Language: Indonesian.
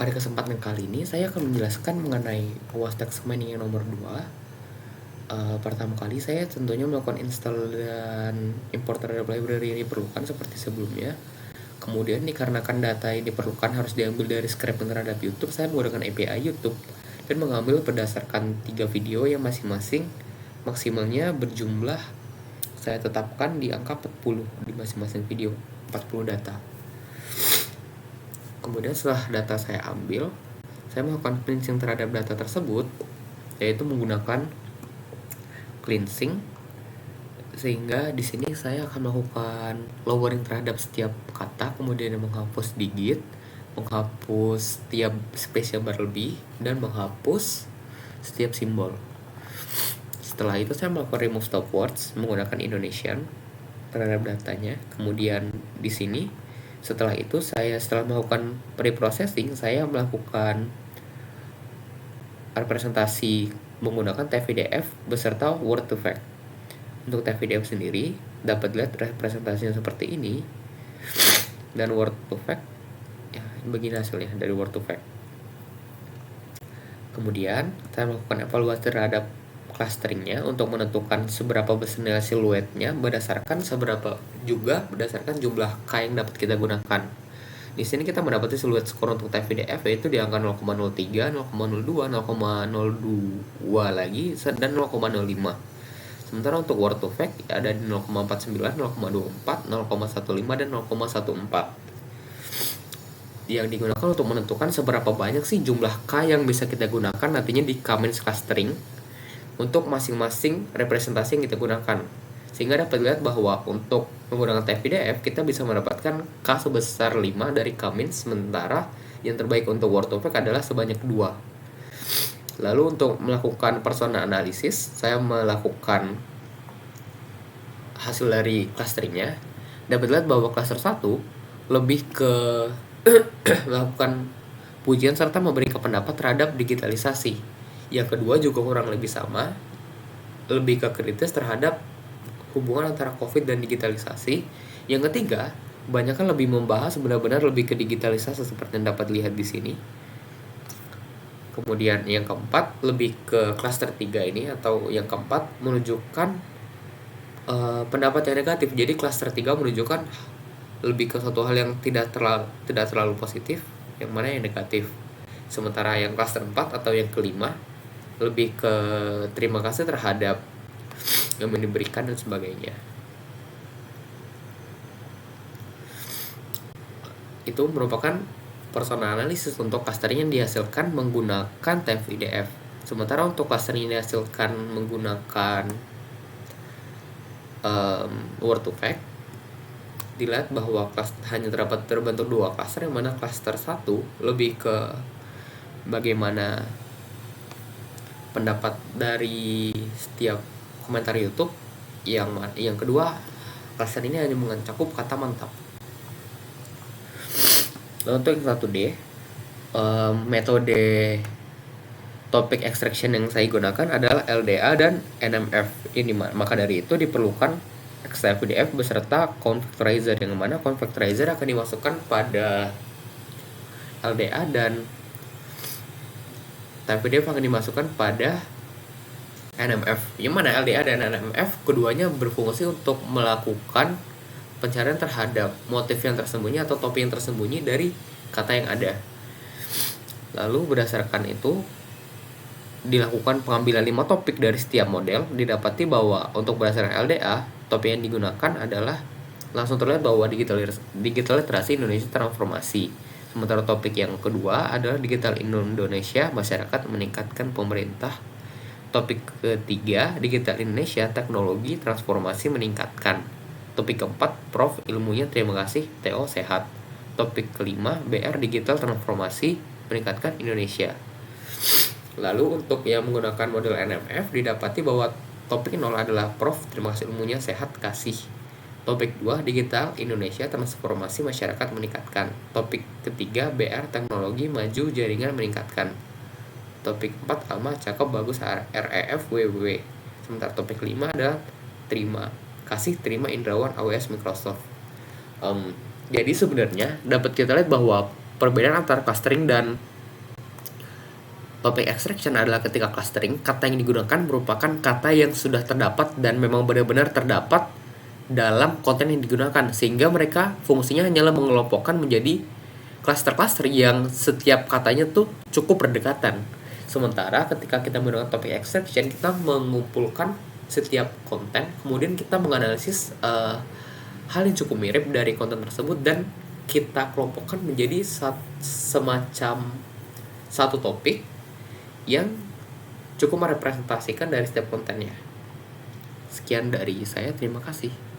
Pada kesempatan kali ini saya akan menjelaskan mengenai ruas text mining yang nomor 2. Pertama kali saya tentunya melakukan install dan import terhadap library yang diperlukan seperti sebelumnya. Kemudian dikarenakan data yang diperlukan harus diambil dari scraping terhadap YouTube, saya menggunakan API YouTube dan mengambil berdasarkan 3 video yang masing-masing maksimalnya berjumlah saya tetapkan di angka 40 di masing-masing video, 40 data. Kemudian setelah data saya ambil, saya melakukan cleansing terhadap data tersebut, yaitu menggunakan cleansing, sehingga di sini saya akan melakukan lowering terhadap setiap kata, kemudian menghapus digit, menghapus setiap spesial berlebih, dan menghapus setiap simbol. Setelah itu saya melakukan remove stop words menggunakan Indonesian terhadap datanya. Kemudian di sini setelah melakukan pre-processing, saya melakukan representasi menggunakan TF-IDF beserta word to fact. Untuk TF-IDF sendiri dapat lihat representasinya seperti ini, dan word to fact ya begini hasilnya dari word to fact. Kemudian saya melakukan evaluasi terhadap clusteringnya untuk menentukan seberapa besar siluetnya berdasarkan jumlah K yang dapat kita gunakan. Di sini kita mendapati siluet skor untuk TF-IDF yaitu di angka 0,03, 0,02, 0,02 lagi, dan 0,05. Sementara untuk word to fact ada di 0,49, 0,24, 0,15, dan 0,14. Yang digunakan untuk menentukan seberapa banyak sih jumlah K yang bisa kita gunakan nantinya di K-means clustering untuk masing-masing representasi yang kita gunakan. Sehingga dapat dilihat bahwa untuk menggunakan TF-IDF kita bisa mendapatkan K sebesar 5 dari K-means, sementara yang terbaik untuk word to fact adalah sebanyak 2. Lalu untuk melakukan persona analisis, saya melakukan hasil dari clusteringnya. Dapat dilihat bahwa cluster 1 lebih ke melakukan pujian serta memberikan pendapat terhadap digitalisasi. Yang kedua juga kurang lebih sama, lebih ke kritis terhadap hubungan antara COVID dan digitalisasi. Yang ketiga, banyak kan lebih membahas benar-benar lebih ke digitalisasi seperti yang dapat lihat di sini. Kemudian yang keempat lebih ke cluster 3 ini, atau yang keempat menunjukkan pendapat yang negatif. Jadi cluster 3 menunjukkan lebih ke suatu hal yang tidak terlalu positif, yang mana yang negatif. Sementara yang cluster 4 atau yang kelima lebih ke terima kasih terhadap yang diberikan dan sebagainya. Itu merupakan persona analisis untuk clustering yang dihasilkan menggunakan TF-IDF. Sementara untuk clustering yang dihasilkan menggunakan word to fact, dilihat bahwa hanya terbentuk 2 cluster, yang mana cluster 1 lebih ke bagaimana pendapat dari setiap komentar YouTube. Yang kedua, cluster ini hanya mencakup kata mantap. Lalu untuk yang 1D, metode topic extraction yang saya gunakan adalah LDA dan NMF. Maka dari itu diperlukan TF-IDF beserta confactorizer, yang mana confactorizer akan dimasukkan pada LDA dan TF-IDF akan dimasukkan pada NMF. Yang mana LDA dan NMF keduanya berfungsi untuk melakukan pencarian terhadap motif yang tersembunyi atau topik yang tersembunyi dari kata yang ada. Lalu berdasarkan itu dilakukan pengambilan 5 topik dari setiap model. Didapati bahwa untuk berdasarkan LDA, topik yang digunakan adalah langsung terlihat bahwa digital literasi Indonesia transformasi. Sementara topik yang kedua adalah digital Indonesia, masyarakat meningkatkan pemerintah. Topik ketiga, digital Indonesia, teknologi transformasi meningkatkan. Topik keempat, Prof ilmunya terima kasih, TO sehat. Topik kelima, BR digital transformasi meningkatkan Indonesia. Lalu untuk yang menggunakan model NMF, didapati bahwa topik 0 adalah Prof terima kasih ilmunya sehat kasih. Topik 2, digital Indonesia transformasi masyarakat meningkatkan. Topik ketiga, BR teknologi maju jaringan meningkatkan. Topik 4, Alma cakep bagus REF WWW. Sementara topik 5 adalah terima kasih terima Indrawan AWS Microsoft. Jadi sebenarnya dapat kita lihat bahwa perbedaan antara clustering dan Topic extraction adalah ketika clustering, kata yang digunakan merupakan kata yang sudah terdapat dan memang benar-benar terdapat dalam konten yang digunakan, sehingga mereka fungsinya hanyalah mengelompokkan menjadi cluster-cluster yang setiap katanya tuh cukup berdekatan. Sementara ketika kita menggunakan topic extraction, kita mengumpulkan setiap konten, kemudian kita menganalisis hal yang cukup mirip dari konten tersebut dan kita kelompokkan menjadi semacam satu topik yang cukup merepresentasikan dari setiap kontennya. Sekian dari saya, terima kasih.